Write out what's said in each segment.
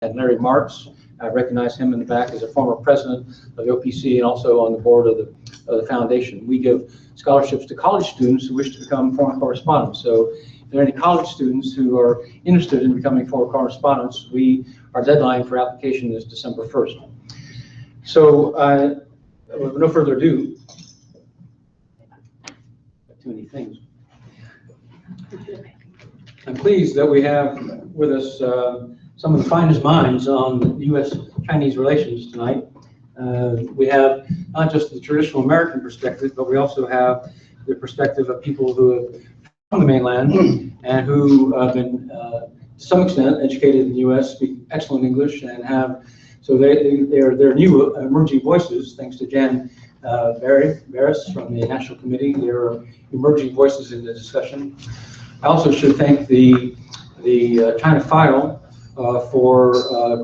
and Larry Marks. I recognize him in the back as a former president of the OPC and also on the board of the foundation. We give scholarships to college students who wish to become foreign correspondents. So if there are any college students who are interested in becoming foreign correspondents, our deadline for application is December 1st. So with no further ado, too many things. I'm pleased that we have with us some of the finest minds on U.S. Chinese relations tonight. We have not just the traditional American perspective, but we also have the perspective of people who have from the mainland and who have been, to some extent, educated in the U.S., speak excellent English, and they're new emerging voices, thanks to Jan Barris from the National Committee. They're emerging voices in the discussion. I also should thank the ChinaFile for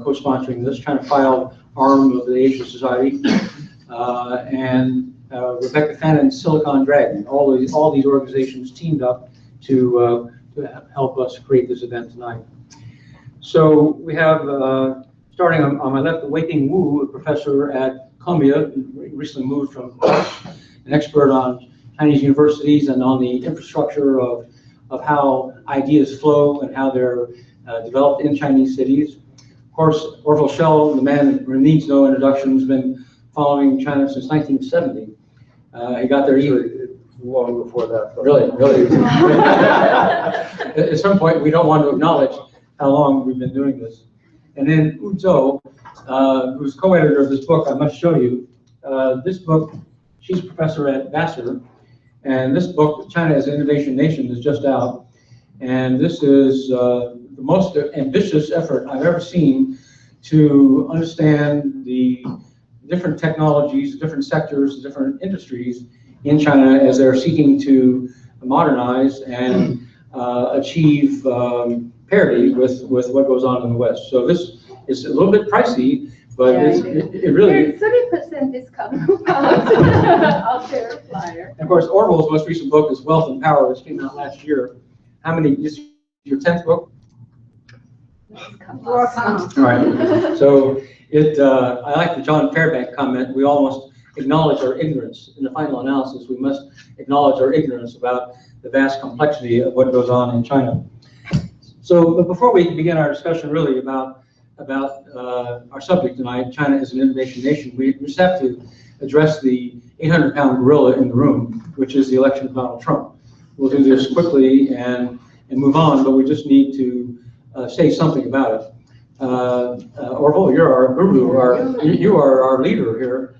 co-sponsoring this, ChinaFile arm of the Asia Society, and Rebecca Fannon's Silicon Dragon. All these organizations teamed up to help us create this event tonight. So we have, starting on my left, Wei-Ping Wu, a professor at Columbia, recently moved from an expert on Chinese universities and on the infrastructure of how ideas flow and how they're developed in Chinese cities. Of course, Orville Schell, the man who needs no introduction, has been following China since 1970. He got there long before that. Really. At some point, we don't want to acknowledge how long we've been doing this. And then Wu Zhou, who's co-editor of this book, I must show you. This book, she's a professor at Vassar, and this book, China as an Innovation Nation, is just out. And this is the most ambitious effort I've ever seen to understand the different technologies, different sectors, different industries in China as they're seeking to modernize and achieve parity with what goes on in the West. So this is a little bit pricey, but it really... 30% discount out there flyer. And of course, Orville's most recent book is Wealth and Power, which came out last year. How many, this is your 10th book? All right, so I like the John Fairbank comment. We almost acknowledge our ignorance. In the final analysis, we must acknowledge our ignorance about the vast complexity of what goes on in China. So, but before we begin our discussion really about our subject tonight, China as an innovation nation, we just have to address the 800-pound gorilla in the room, which is the election of Donald Trump. We'll do this quickly and move on, but we just need to say something about it. Orville, you're our guru, you are our leader here.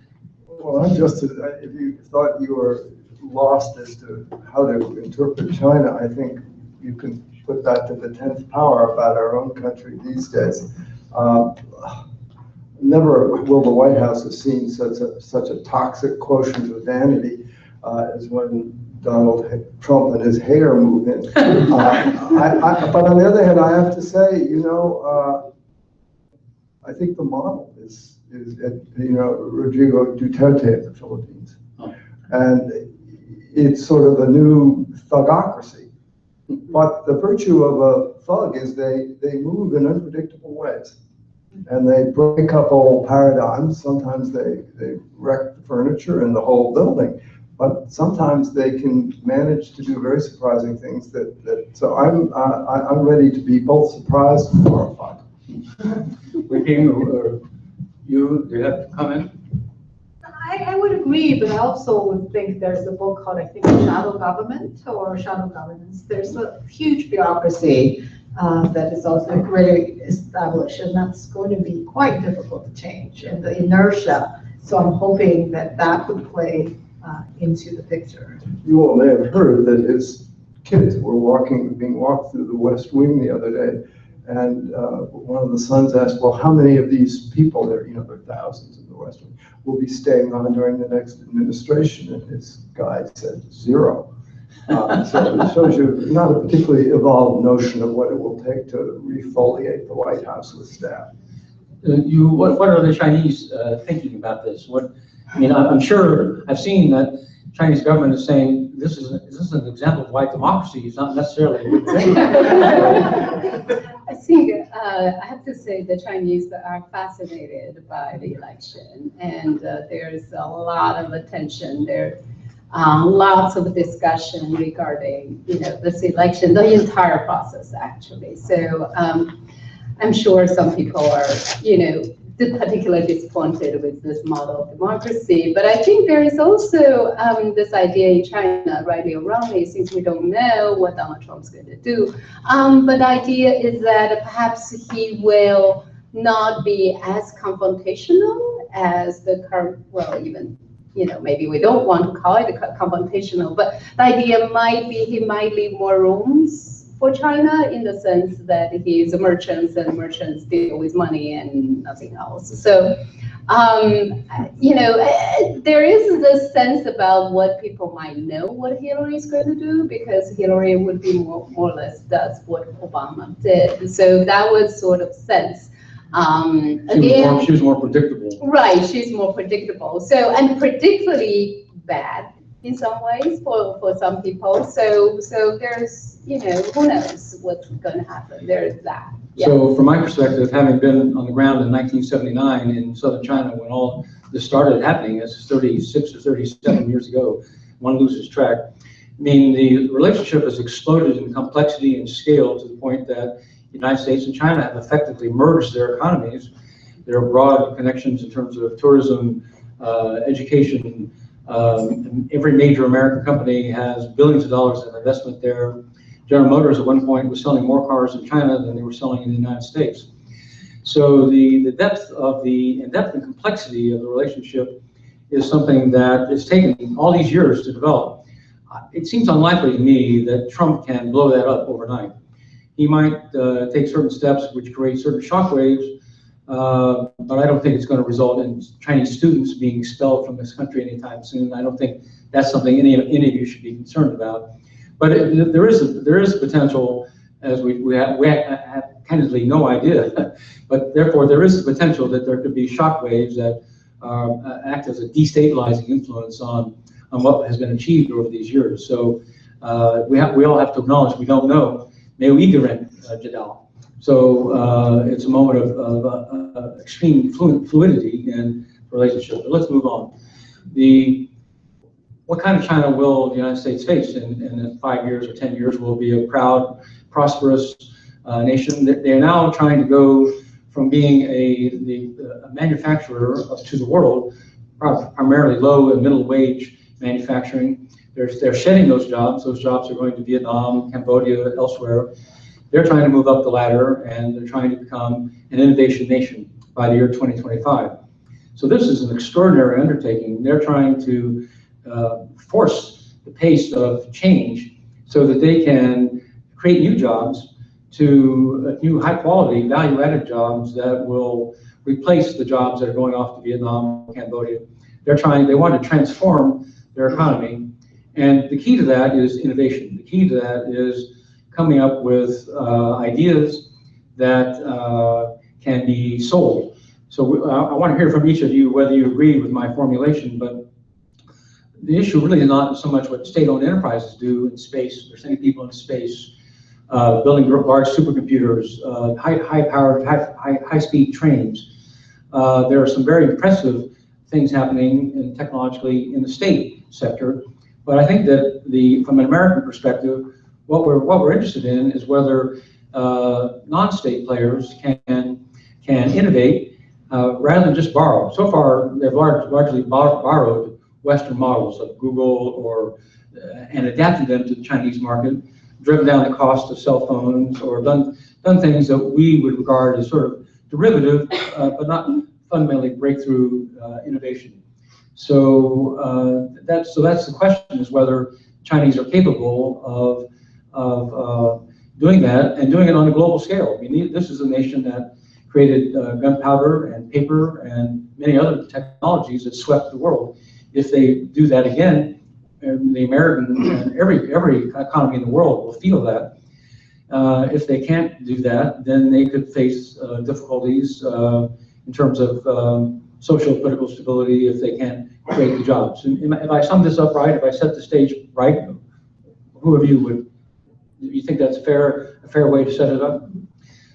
Well, I'm just, if you thought you were lost as to how to interpret China, I think you can put that to the 10th power about our own country these days. Never will the White House have seen such a toxic quotient of vanity as when Donald Trump and his hair move in. But on the other hand, I have to say, I think the model is Rodrigo Duterte in the Philippines. And it's sort of a new thugocracy. But the virtue of a thug is they move in unpredictable ways. And they break up old paradigms. Sometimes they wreck the furniture and the whole building. But sometimes they can manage to do very surprising things. So I'm ready to be both surprised and horrified. Wei-Ping, do you have a comment? I would agree, but I also would think there's a book called, I think, Shadow Government or Shadow Governance. There's a huge bureaucracy that is also really established, and that's going to be quite difficult to change, and the inertia. So I'm hoping that would play into the picture. You all may have heard that his kids were being walked through the West Wing the other day, and one of the sons asked, well, how many of these people, there are thousands in the West Wing, will be staying on during the next administration? And his guide said 0. So it shows you not a particularly evolved notion of what it will take to refoliate the White House with staff. What are the Chinese thinking about this? I'm sure I've seen that Chinese government is saying this is an example of why democracy is not necessarily a good thing. I think I have to say the Chinese are fascinated by the election, and there's a lot of attention. There's lots of discussion regarding this election, the entire process actually. So I'm sure some people are particularly disappointed with this model of democracy. But I think there is also this idea in China, rightly or wrongly, since we don't know what Donald Trump's going to do. But the idea is that perhaps he will not be as confrontational as the current, well, even, maybe we don't want to call it confrontational, but the idea might be he might leave more rooms for China in the sense that he's a merchant and merchants deal with money and nothing else. So, there is this sense about what people might know what Hillary is going to do, because Hillary would be more or less does what Obama did. So that was sort of sense. She was more predictable. Right, she's more predictable. So, and particularly bad in some ways for some people. So there's, who knows what's going to happen. There's that. Yeah. So from my perspective, having been on the ground in 1979 in southern China when all this started happening, it's 36 or 37 years ago, one loses track. I mean, the relationship has exploded in complexity and scale to the point that the United States and China have effectively merged their economies. There are broad connections in terms of tourism, education. Every major American company has billions of dollars of investment there. General Motors at one point was selling more cars in China than they were selling in the United States. So the depth and complexity of the relationship is something that is taken all these years to develop. It seems unlikely to me that Trump can blow that up overnight. He might take certain steps which create certain shockwaves, but I don't think it's going to result in Chinese students being expelled from this country anytime soon. I don't think that's something any of you should be concerned about. But there is potential, as we have candidly no idea, but therefore there is the potential that there could be shockwaves that act as a destabilizing influence on what has been achieved over these years. So we all have to acknowledge we don't know. May we Jadal. So it's a moment of extreme fluidity in the relationship. But let's move on. What kind of China will the United States face in 5 years or 10 years? Will be a proud, prosperous nation. They are now trying to go from being a manufacturer to the world, primarily low and middle wage manufacturing. They're shedding those jobs. Those jobs are going to Vietnam, Cambodia, elsewhere. They're trying to move up the ladder, and they're trying to become an innovation nation by the year 2025. So this is an extraordinary undertaking. They're trying to force the pace of change so that they can create new jobs, new high-quality, value-added jobs that will replace the jobs that are going off to Vietnam, Cambodia. They want to transform their economy, and the key to that is innovation. The key to that is coming up with ideas that can be sold. So I want to hear from each of you whether you agree with my formulation, but the issue really is not so much what state-owned enterprises do in space. They're sending people into space, building large supercomputers, high-powered, high-speed trains. There are some very impressive things happening technologically in the state sector, but I think that from an American perspective, what we're interested in is whether non-state players can innovate rather than just borrow. So far, they've largely borrowed Western models of Google and adapted them to the Chinese market, driven down the cost of cell phones, or done things that we would regard as sort of derivative, but not fundamentally breakthrough innovation. So that's the question: is whether Chinese are capable of doing that and doing it on a global scale. I mean, this is a nation that created gunpowder and paper and many other technologies that swept the world. If they do that again, the American and every economy in the world will feel that. If they can't do that, then they could face difficulties in terms of social political stability if they can't create the jobs. And if I sum this up right, if I set the stage right, who of you would, you think that's a fair way to set it up?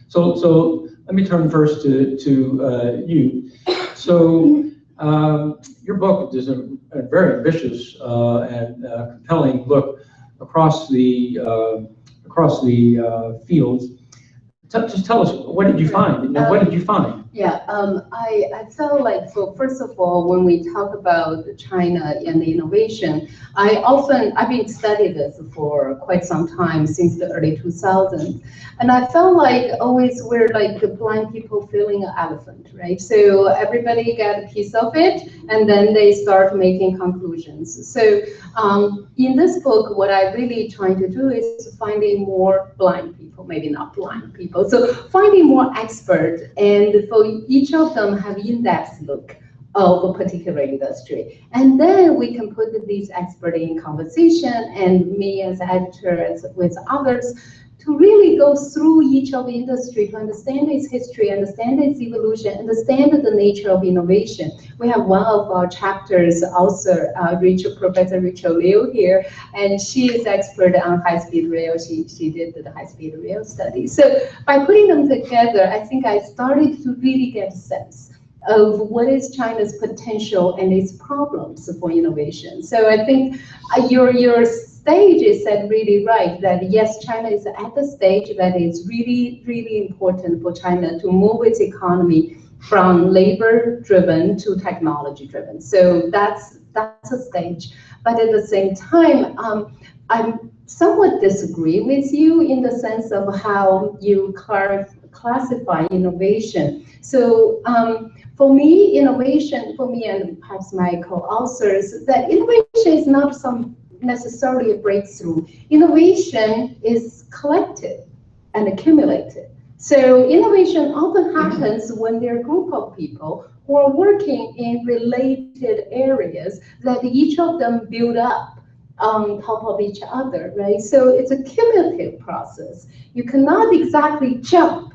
So let me turn first to you. So your book is a very ambitious and compelling look across the fields. Just tell us, what did you find? What did you find? Yeah, I felt like, so first of all, when we talk about China and the innovation, I've been studying this for quite some time, since the early 2000s. And I felt like always we're like the blind people feeling an elephant, right? So everybody got a piece of it, and then they start making conclusions. So in this book, what I really trying to do is finding more blind people, maybe not blind people. So finding more experts, and for each of them have in-depth look of a particular industry. And then we can put these experts in conversation, and me as editor with others, to really go through each of the industry to understand its history, understand its evolution, understand the nature of innovation. We have one of our chapters author, Professor Rachel Liu here, and she is expert on high-speed rail. She did the high-speed rail study. So by putting them together, I think I started to really get a sense of what is China's potential and its problems for innovation. So I think your stage is said really right, that yes, China is at the stage that is really, really important for China to move its economy from labor-driven to technology-driven. So that's a stage. But at the same time, I'm somewhat disagree with you in the sense of how you classify innovation. So for me, innovation, for me and perhaps my co-authors, that innovation is not some necessarily a breakthrough. Innovation is collected and accumulated. So innovation often happens when there are a group of people who are working in related areas that each of them build up on top of each other, right? So it's a cumulative process. You cannot exactly jump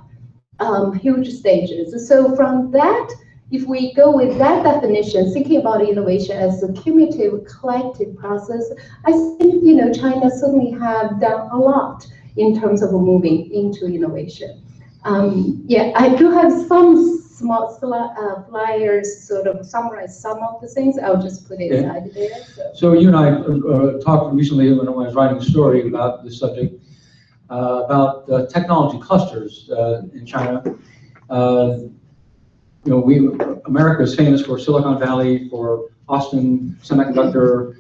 huge stages. So from that, if we go with that definition, thinking about innovation as a cumulative collective process, I think China certainly have done a lot in terms of moving into innovation. Yeah, I do have some small flyers sort of summarize some of the things. I'll just put it aside there. So you and I talked recently when I was writing a story about this subject, about technology clusters in China. America is famous for Silicon Valley, for Austin semiconductor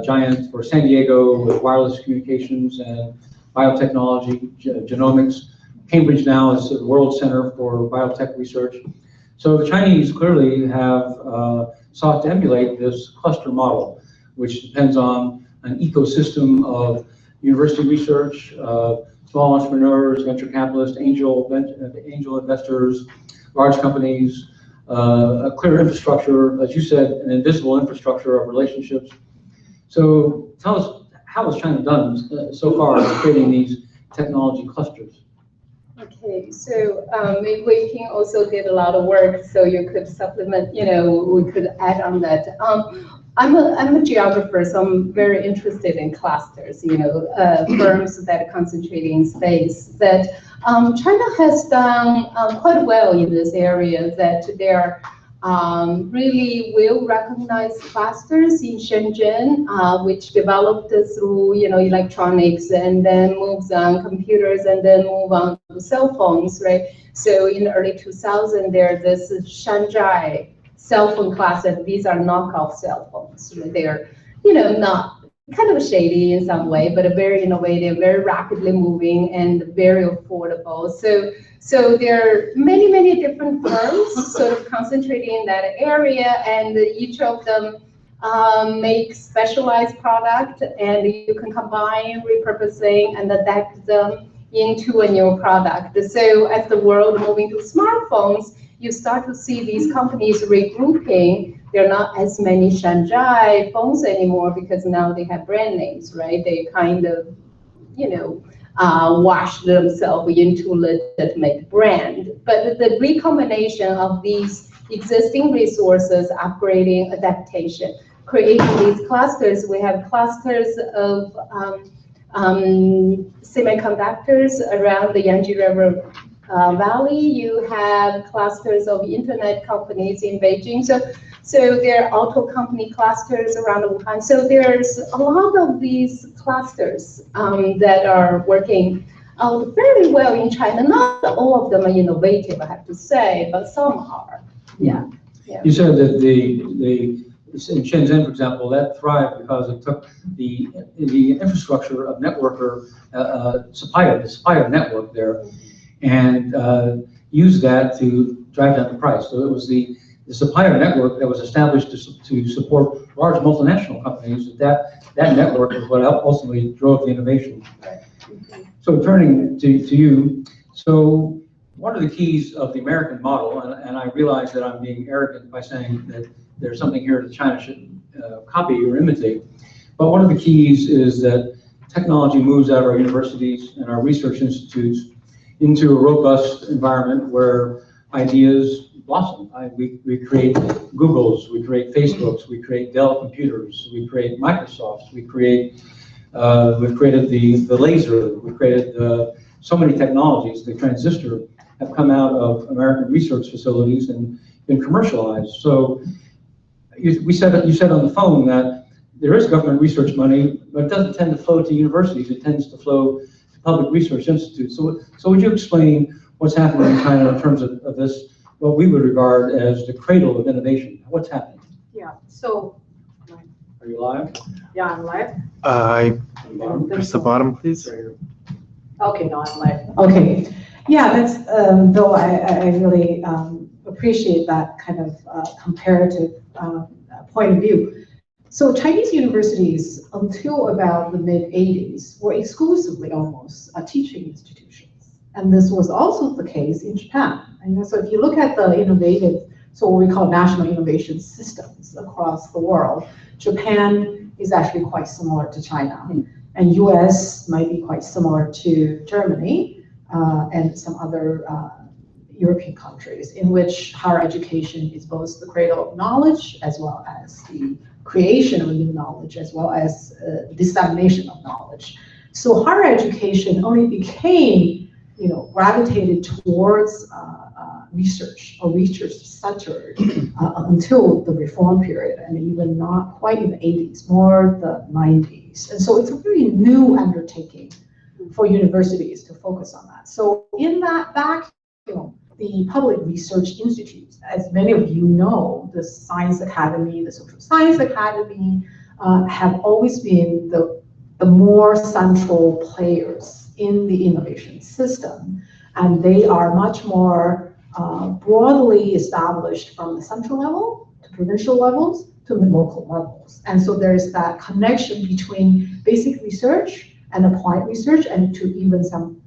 giant, for San Diego with wireless communications and biotechnology, genomics. Cambridge now is the world center for biotech research. So the Chinese clearly have sought to emulate this cluster model, which depends on an ecosystem of university research, small entrepreneurs, venture capitalists, angel investors, large companies, a clear infrastructure, as you said, an invisible infrastructure of relationships. So tell us, how has China done so far in creating these technology clusters? Okay, so maybe we can also did a lot of work, so you could supplement, we could add on that. I'm a geographer, so I'm very interested in clusters, firms that concentrate in space. That China has done quite well in this area, that they're really well-recognized clusters in Shenzhen, which developed through electronics, and then moves on computers, and then move on to cell phones, right? So in the early 2000s, there's this Shanghai cell phone cluster. These are knockoff cell phones. They're not kind of shady in some way, but very innovative, very rapidly moving, and very affordable. So there are many, many different firms sort of concentrating in that area, and each of them make specialized product, and you can combine, repurposing, and adapt them into a new product. So as the world moving to smartphones, you start to see these companies regrouping. There are not as many Shanghai phones anymore because now they have brand names, right? They kind of, wash themselves into legitimate brand. But the recombination of these existing resources, upgrading, adaptation, creating these clusters. We have clusters of semiconductors around the Yangtze River Valley. You have clusters of internet companies in Beijing. So there are auto company clusters around Wuhan. So there's a lot of these clusters that are working out very well in China. Not all of them are innovative, I have to say, but some are. Yeah. You said that in Shenzhen, for example, that thrived because it took the infrastructure of networker, the supplier network there, and used that to drive down the price. So it was the supplier network that was established to support large multinational companies. That network is what ultimately drove the innovation. So turning to you, so one of the keys of the American model, and I realize that I'm being arrogant by saying that there's something here that China should copy or imitate, but one of the keys is that technology moves out of our universities and our research institutes into a robust environment where ideas blossom. We create Googles, we create Facebooks, we create Dell computers, we create Microsofts, we've created the laser, we've created so many technologies. The transistor have come out of American research facilities and been commercialized. So you said on the phone that there is government research money, but it doesn't tend to flow to universities. It tends to flow to public research institutes. So would you explain what's happening in China in terms of this, what we would regard as the cradle of innovation? What's happening? Yeah, so. Are you live? Yeah, I'm live. Press the bottom, please. Okay, no, I'm live. Okay. Yeah, that's, though I really appreciate that kind of comparative point of view. So Chinese universities, until about the mid-80s, were exclusively almost teaching institutions. And this was also the case in Japan. And so if you look at the innovative, so what we call national innovation systems across the world, Japan is actually quite similar to China. And US might be quite similar to Germany and some other European countries, in which higher education is both the cradle of knowledge as well as the creation of new knowledge, as well as dissemination of knowledge. So higher education only became, gravitated towards research or research-centered until the reform period, and even not quite in the 80s, more the 90s. And so it's a very new undertaking for universities to focus on that. So in that vacuum, the public research institutes, as many of you know, the Science Academy, the Social Science Academy, have always been the more central players in the innovation system. And they are much more broadly established from the central level to provincial levels to the local levels. And so there's that connection between basic research and applied research, and to even some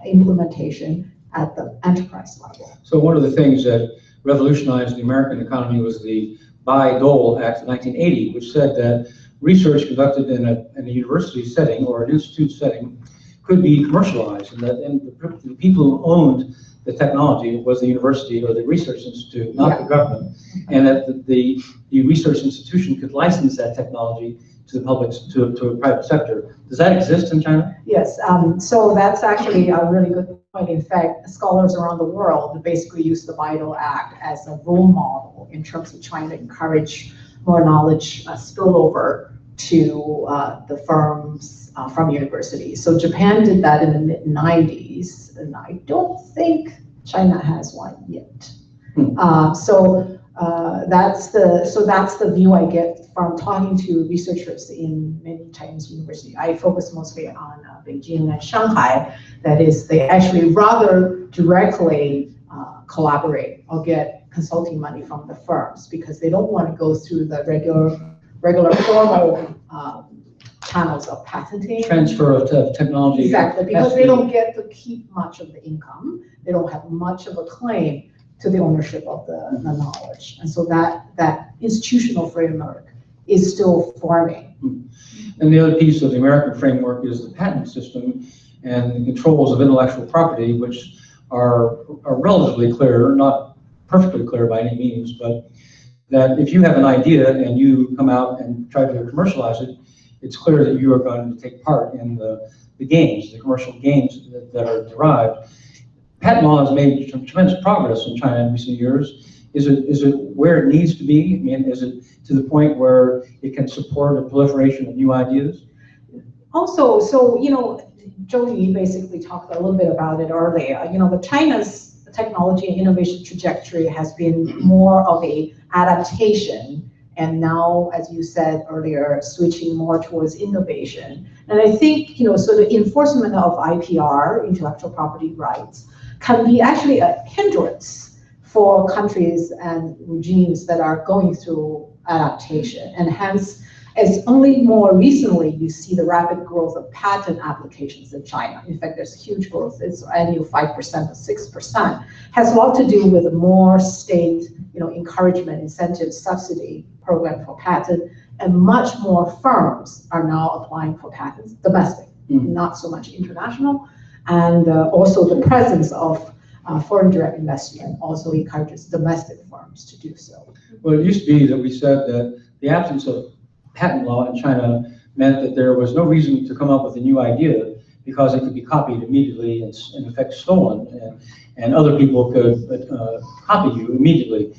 implementation at the enterprise level. So one of the things that revolutionized the American economy was the Bayh-Dole Act of 1980, which said that research conducted in a university setting or an institute setting could be commercialized, and the people who owned the technology was the university or the research institute, not the government, and that the research institution could license that technology to the public, to a private sector. Does that exist in China? Yes, so that's actually a really good point. In fact, scholars around the world basically use the Bayh-Dole Act as a role model in terms of trying to encourage more knowledge spillover to the firms from universities. So Japan did that in the mid-90s, and I don't think China has one yet. That's the view I get from talking to researchers in many Chinese universities. I focus mostly on Beijing and Shanghai. That is, they actually rather directly collaborate or get consulting money from the firms, because they don't want to go through the regular formal channels of patenting. Transfer of technology. Exactly, because they don't get to keep much of the income. They don't have much of a claim to the ownership of the knowledge. And so that institutional framework is still forming. And the other piece of the American framework is the patent system and the controls of intellectual property, which are relatively clear, not perfectly clear by any means, but that if you have an idea and you come out and try to commercialize it, it's clear that you are going to take part in the gains, the commercial gains that are derived. Patent law has made some tremendous progress in China in recent years. Is it where it needs to be? I mean, is it to the point where it can support a proliferation of new ideas? Also, so, Joey basically talked a little bit about it earlier. The China's technology and innovation trajectory has been more of a adaptation, and now, as you said earlier, switching more towards innovation. And I think, so the enforcement of IPR, intellectual property rights, can be actually a hindrance for countries and regimes that are going through adaptation. And hence, it's only more recently you see the rapid growth of patent applications in China. In fact, there's huge growth. It's annual 5% to 6%. Has a lot to do with more state, encouragement, incentive, subsidy program for patent, and much more firms are now applying for patents, domestic, not so much international. And also the presence of foreign direct investment also encourages domestic firms to do so. Well, it used to be that we said that the absence of patent law in China meant that there was no reason to come up with a new idea because it could be copied immediately and in effect stolen, and other people could copy you immediately.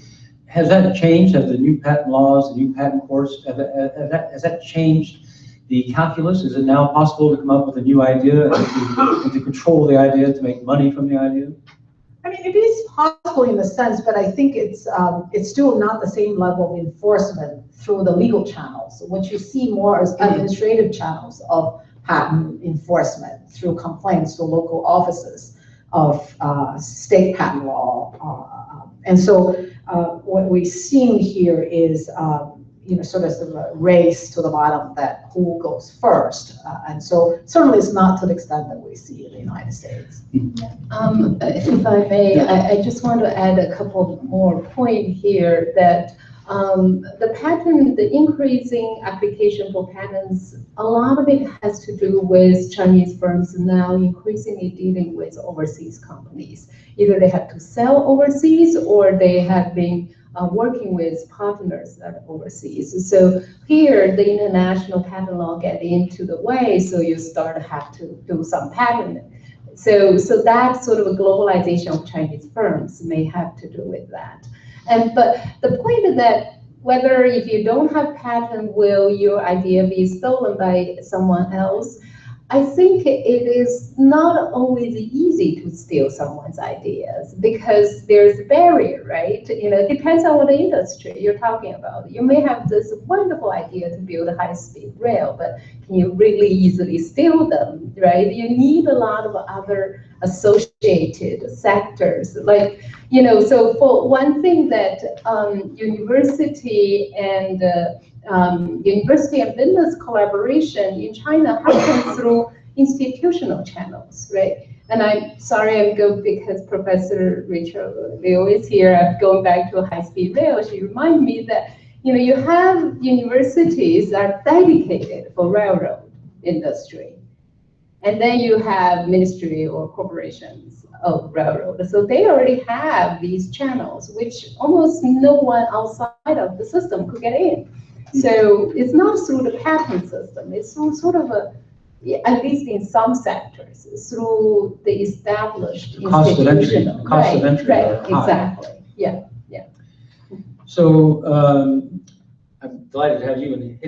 Has that changed? Have the new patent laws, the new patent courts, has that changed the calculus? Is it now possible to come up with a new idea and to control the idea, to make money from the idea? I mean, it is possible in a sense, but I think it's still not the same level of enforcement through the legal channels. What you see more as administrative channels of patent enforcement through complaints to local offices of state patent law. And so what we're seeing here is sort of a race to the bottom, that who goes first. And so certainly it's not to the extent that we see in the United States. If I may, I just want to add a couple more points here that the increasing application for patents, a lot of it has to do with Chinese firms now increasingly dealing with overseas companies. Either they have to sell overseas or they have been working with partners that are overseas. So here, the international patent law get into the way, so you start to have to do some patent. So that sort of a globalization of Chinese firms may have to do with that. But the point is that whether if you don't have patent, will your idea be stolen by someone else? I think it is not always easy to steal someone's ideas because there's a barrier, right? It depends on what industry you're talking about. You may have this wonderful idea to build a high-speed rail, but can you really easily steal them, right? You need a lot of other associated sectors. Like, so for one thing that university and business collaboration in China happens through institutional channels, right? And I'm sorry I'm going because Professor Rachel Liu is here. I'm going back to high-speed rail. She reminded me that, you have universities that are dedicated for railroad industry. And then you have ministry or corporations of railroad. So they already have these channels, which almost no one outside of the system could get in. So it's not through the patent system. It's through sort of at least in some sectors, through the established institutional. Cost of entry. Right, exactly. Yeah. So I'm delighted to have you in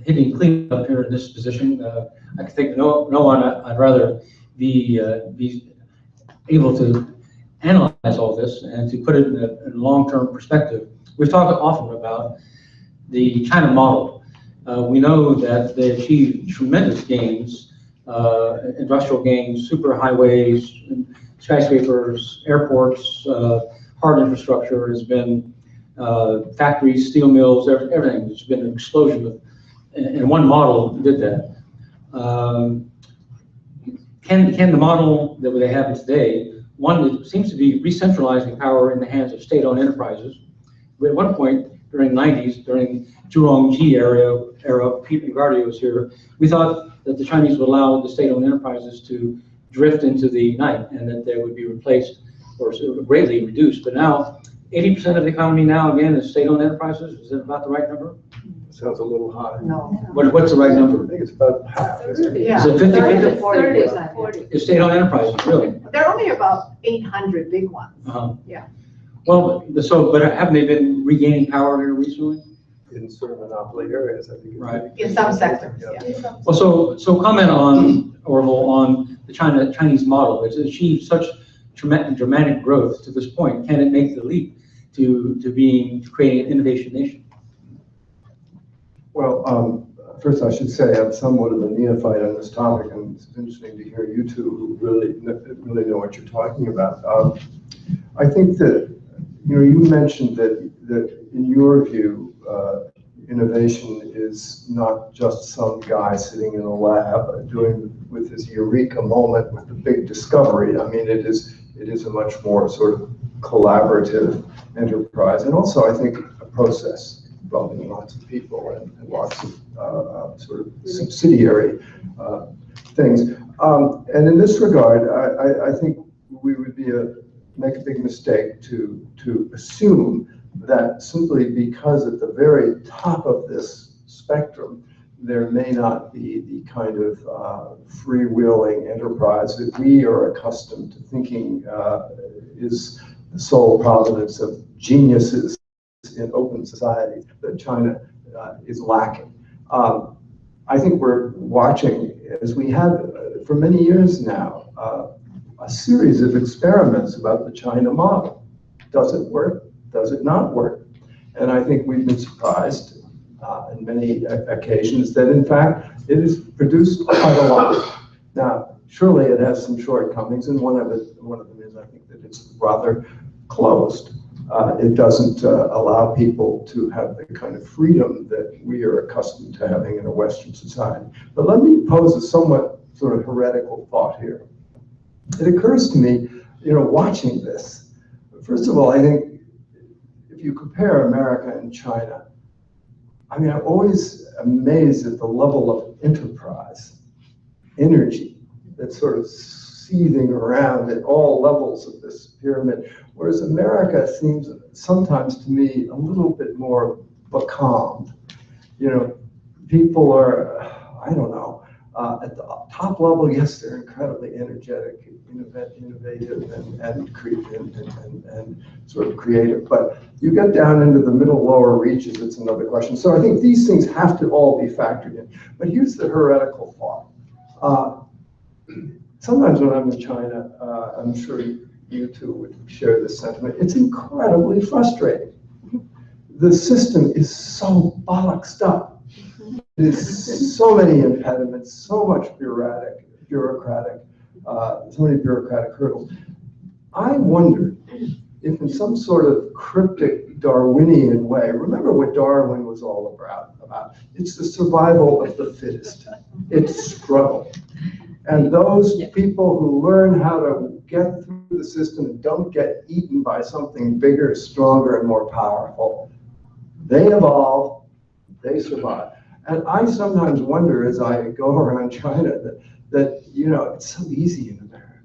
hitting clean up here in this position. I can think no one I'd rather be able to analyze all this and to put it in a long-term perspective. We've talked often about the China model. We know that they achieved tremendous gains, industrial gains, super highways, skyscrapers, airports, hard infrastructure has been factories, steel mills, everything. There's been an explosion and one model did that. Can the model that they have today, one that seems to be re-centralizing power in the hands of state-owned enterprises? At one point during the 90s, during Zhurongji era, Pete McGarty was here, we thought that the Chinese would allow the state-owned enterprises to drift into the night and that they would be replaced or greatly reduced. But now 80% of the economy now, again, is state-owned enterprises. Is that about the right number? Sounds a little high. No. What's the right I number? think it's about half, isn't it? Yeah. Is it 50? 30 Is state-owned enterprises, really? There are only about 800 big ones. Yeah. Well, but haven't they been regaining power here recently? In sort of monopoly areas, I think. Right. In some sectors, Yeah. yeah. Well, so comment on, Orville, on the Chinese model. It's achieved such dramatic growth to this point. Can it make the leap to creating an innovation nation? Well, first I should say I'm somewhat of a neophyte on this topic, and it's interesting to hear you two who really know what you're talking about. I think that you mentioned that in your view, innovation is not just some guy sitting in a lab doing with his eureka moment with the big discovery. I mean, it is a much more sort of collaborative enterprise, and also I think a process involving lots of people and lots of sort of subsidiary things. And in this regard, I think we would make a big mistake to assume that simply because at the very top of this spectrum, there may not be the kind of freewheeling enterprise that we are accustomed to thinking is the sole providence of geniuses in open society that China is lacking. I think we're watching, as we have for many years now, a series of experiments about the China model. Does it work? Does it not work? And I think we've been surprised on many occasions that in fact it has produced quite a lot. Now, surely it has some shortcomings, and one of them is I think that it's rather closed. It doesn't allow people to have the kind of freedom that we are accustomed to having in a Western society. But let me pose a somewhat sort of heretical thought here. It occurs to me, watching this, first of all, I think if you compare America and China, I mean, I'm always amazed at the level of enterprise, energy that's sort of seething around at all levels of this pyramid, whereas America seems sometimes to me a little bit more becalmed. People are, I don't know, at the top level, yes, they're incredibly energetic, innovative, and sort of creative. But you get down into the middle, lower reaches, it's another question. So I think these things have to all be factored in. But here's the heretical thought. Sometimes when I'm in China, I'm sure you two would share this sentiment, it's incredibly frustrating. The system is so bollocksed up. There's so many impediments, so much bureaucratic, so many bureaucratic hurdles. I wonder if in some sort of cryptic Darwinian way, remember what Darwin was all about. It's the survival of the fittest. It's struggle. And those people who learn how to get through the system and don't get eaten by something bigger, stronger, and more powerful, they evolve, they survive. And I sometimes wonder as I go around China that it's so easy in America.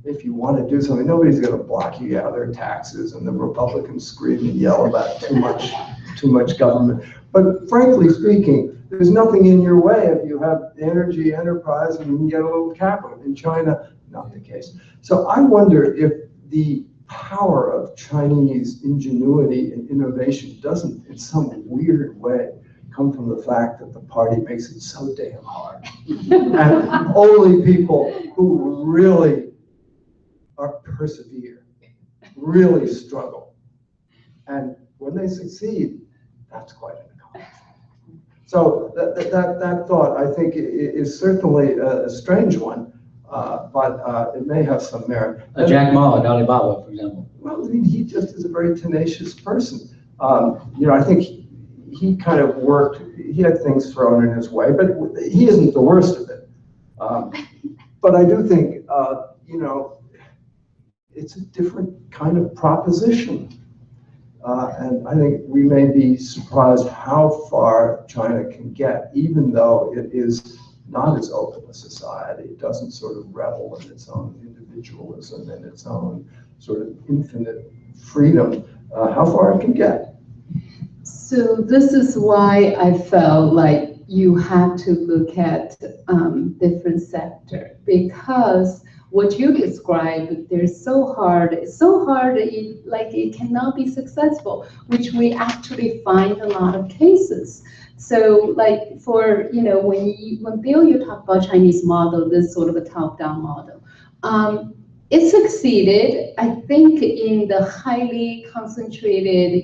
If you want to do something, nobody's going to block you out of their taxes, and the Republicans scream and yell about too much government. But frankly speaking, there's nothing in your way if you have energy, enterprise, and you can get a little capital. In China, not the case. So I wonder if the power of Chinese ingenuity and innovation doesn't, in some weird way, come from the fact that the party makes it so damn hard. And only people who really persevere, really struggle. And when they succeed, that's quite an accomplishment. So that thought, I think, is certainly a strange one, but it may have some merit. Jack Ma at Alibaba, for example. Well, he just is a very tenacious person. I think he kind of worked, he had things thrown in his way, but he isn't the worst of it. But I do think, it's a different kind of proposition. And I think we may be surprised how far China can get, even though it is not as open a society. It doesn't sort of revel in its own individualism and its own sort of infinite freedom. how far it can get. So this is why I felt like you have to look at different sector, because what you described, they're so hard. It's so hard, it cannot be successful, which we actually find a lot of cases. So like for, when Bill, you talk about Chinese model, this sort of a top-down model, it succeeded, I think, in the highly concentrated,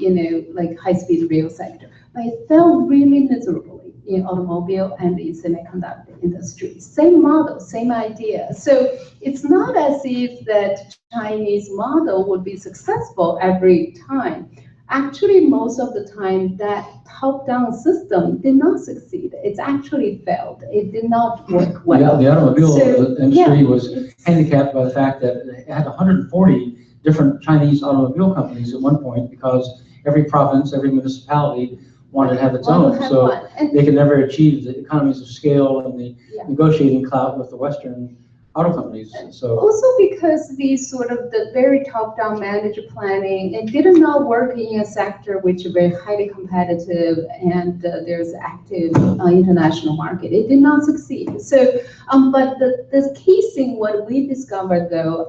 like high-speed rail sector, but it fell really miserably in automobile and in semiconductor industry. Same model, same idea. So it's not as if that Chinese model would be successful every time. Actually, most of the time, that top-down system did not succeed. It's actually failed. It did not work well. The automobile industry was it's handicapped by the fact that it had 140 different Chinese automobile companies at one point, because every province, every municipality wanted to have its own. So they could never achieve the economies of scale and the negotiating clout with the Western auto companies. So also because these sort of the very top-down managed planning, it did not work in a sector which is very highly competitive and there's active international market. It did not succeed. So, but the key thing, what we discovered though,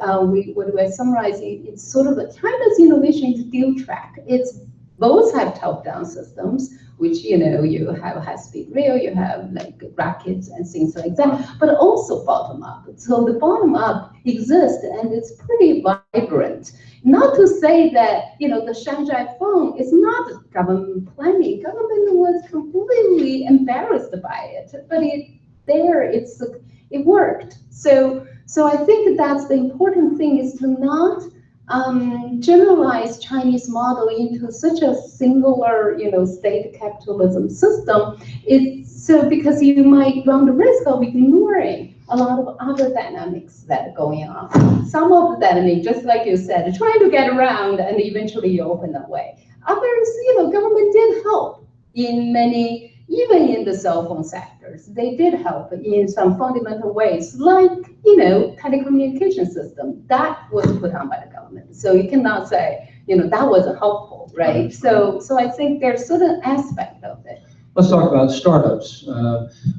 what we're summarizing, it's sort of China's innovation is dual track. It's both have top-down systems, which, you have high-speed rail, you have like rockets and things like that, but also bottom-up. So the bottom-up exists and it's pretty vibrant. Not to say that, the Shanghai phone is not government planning. Government was completely embarrassed by it, but it worked. So I think that's the important thing, is to not generalize Chinese model into such a singular, state capitalism system. Because you might run the risk of ignoring a lot of other dynamics that are going on. Some of the dynamics, just like you said, trying to get around and eventually you open the way. Others, government did help in many, even in the cell phone sectors, they did help in some fundamental ways, like, telecommunication system that was put on by the government. So you cannot say, that wasn't helpful, right? So I think there's certain aspect of it. let's talk about startups.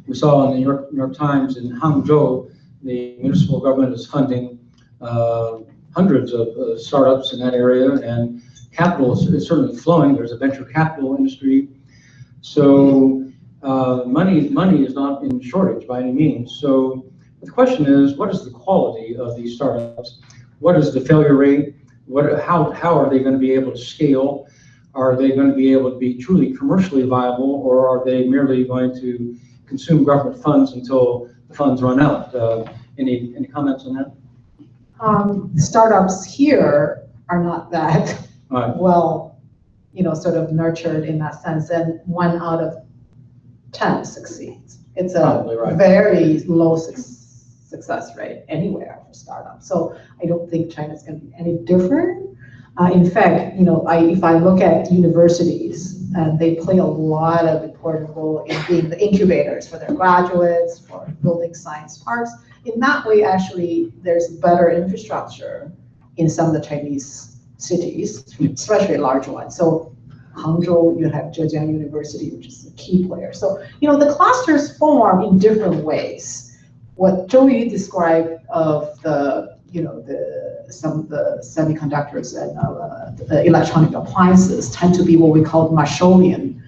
We saw in the New York Times in Hangzhou, the municipal government is funding hundreds of startups in that area, and capital is certainly flowing. There's a venture capital industry. So money is not in shortage by any means. So the question is, what is the quality of these startups? What is the failure rate? How are they going to be able to scale? Are they going to be able to be truly commercially viable, or are they merely going to consume government funds until the funds run out? Any comments on that? Startups here are not that Right. well, sort of nurtured in that sense, and 1 out of 10 succeeds. It's a Probably right. very low success rate anywhere for startups. So I don't think China's going to be any different. In fact, if I look at universities, they play a lot of important role in being the incubators for their graduates, for building science parks. In that way, actually, there's better infrastructure in some of the Chinese cities, especially large ones. So Hangzhou, you have Zhejiang University, which is a key player. So, the clusters form in different ways. What Zhou Yu described of some of the semiconductors and the electronic appliances tend to be what we call Marshallian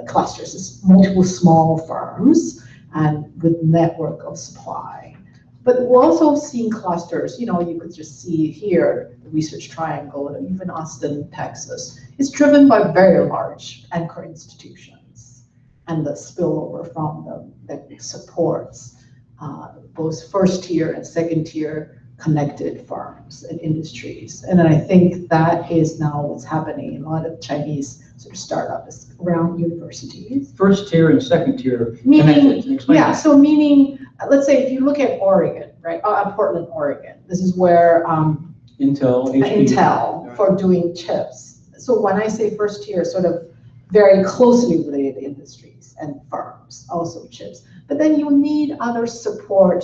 clusters. It's multiple small firms and with network of supply. But we're also seeing clusters, you could just see here, the Research Triangle, even Austin, Texas. It's driven by very large anchor institutions and the spillover from them that supports both first tier and second tier connected firms and industries. And then I think that is now what's happening in a lot of Chinese sort of startups around universities. First tier and second tier Meaning, connected. yeah, so meaning, let's say if you look at Oregon, right, Portland, Oregon, this is where Intel, HP. Intel for doing chips. So when I say first tier, sort of very closely related industries and firms, also chips. But then you need other support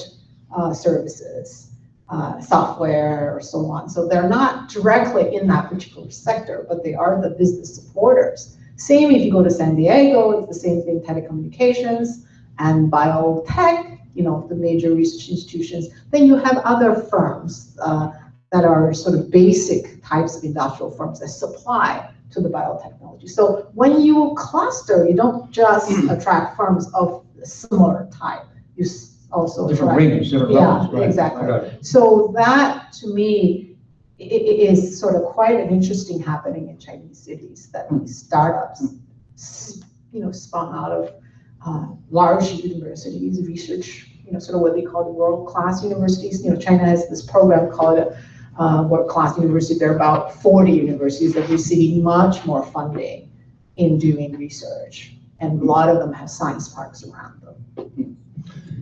services. software or so on. So they're not directly in that particular sector, but they are the business supporters. Same if you go to San Diego, it's the same thing, telecommunications and biotech, the major research institutions. Then you have other firms that are sort of basic types of industrial firms that supply to the biotechnology. So when you cluster, you don't just attract firms of similar type. You also Different attract, ranges, different levels, right? exactly. I got it. So that, to me, it is sort of quite an interesting happening in Chinese cities, that these startups, spun out of large universities, research, sort of what they call the world-class universities. China has this program called world-class university. There are about 40 universities that are receiving much more funding in doing research, and a lot of them have science parks around them.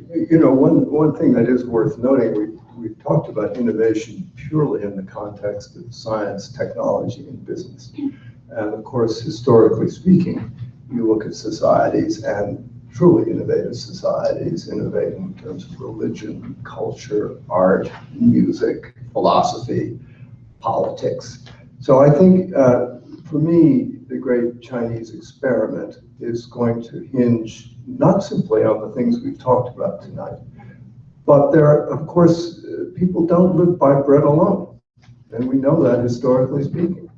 One thing that is worth noting, we've talked about innovation purely in the context of science, technology, and business. And of course, historically speaking, you look at societies, and truly innovative societies innovate in terms of religion, culture, art, music, philosophy, politics. So I think, for me, the great Chinese experiment is going to hinge not simply on the things we've talked about tonight, but of course, people don't live by bread alone. And we know that historically speaking.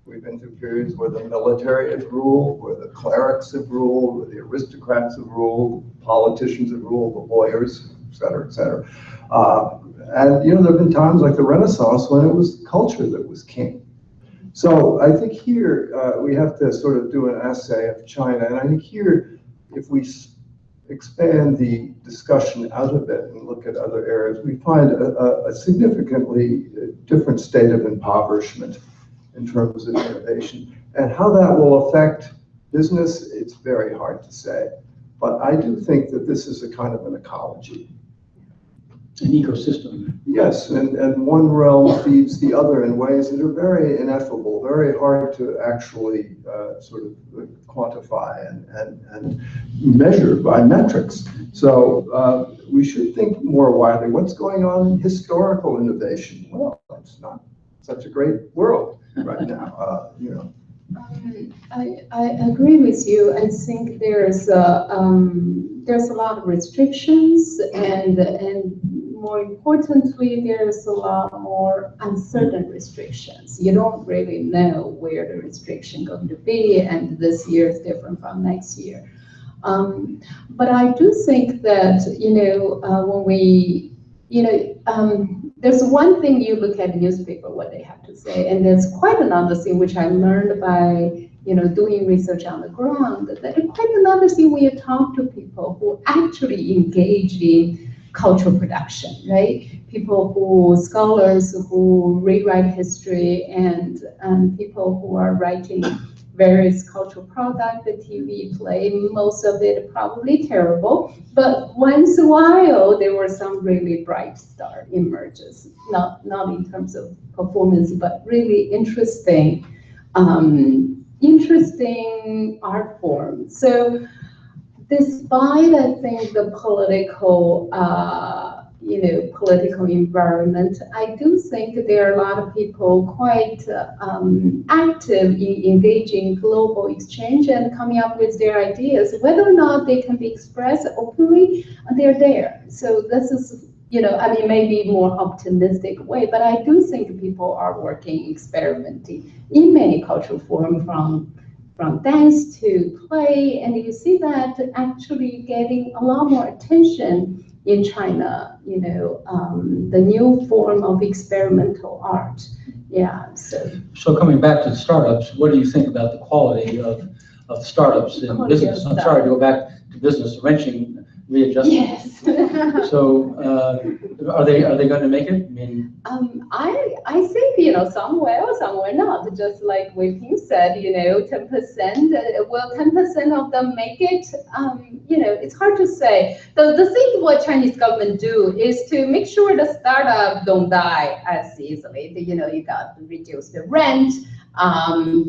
We've been through periods where the military has ruled, where the clerics have ruled, where the aristocrats have ruled, politicians have ruled, the lawyers, et cetera, et cetera. And there have been times like the Renaissance when it was culture that was king. So I think here we have to sort of do an essay of China. And I think here, if we expand the discussion out of it and look at other areas, we find a significantly different state of impoverishment in terms of innovation. And how that will affect business, it's very hard to say. But I do think that this is a kind of an ecology. An ecosystem. Yes, and one realm feeds the other in ways that are very ineffable, very hard to actually sort of quantify and measure by metrics. So we should think more widely. What's going on in historical innovation? Well, it's not such a great world right now, I agree with you. I think there's a lot of restrictions, and more importantly, there's a lot more uncertain restrictions. You don't really know where the restriction going to be, and this year is different from next year. But I do think that when we there's one thing you look at the newspaper, what they have to say, and there's quite another thing which I learned by doing research on the ground. That quite another thing when you talk to people who actually engage in cultural production, right? Scholars who rewrite history, and people who are writing various cultural products, the TV play, most of it probably terrible, but once in a while there were some really bright star emerges, not in terms of performance, but really interesting art form. So despite, I think, the political environment, I do think there are a lot of people quite active in engaging global exchange and coming up with their ideas. Whether or not they can be expressed openly, they're there. So this is, maybe more optimistic way, but I do think people are working, experimenting in many cultural forms, from dance to play, and you see that actually getting a lot more attention in China, the new form of experimental art. Yeah, So coming back to the startups, what do you think about the quality of startups in business? I'm sorry to go back to business, wrenching, readjusting. Yes. So are they going to make it? I think, some will, some will not. Just like Wei-Ping said, 10%, 10% of them make it. It's hard to say. The thing what Chinese government do is to make sure the startup don't die as easily. You got to reduce the rent.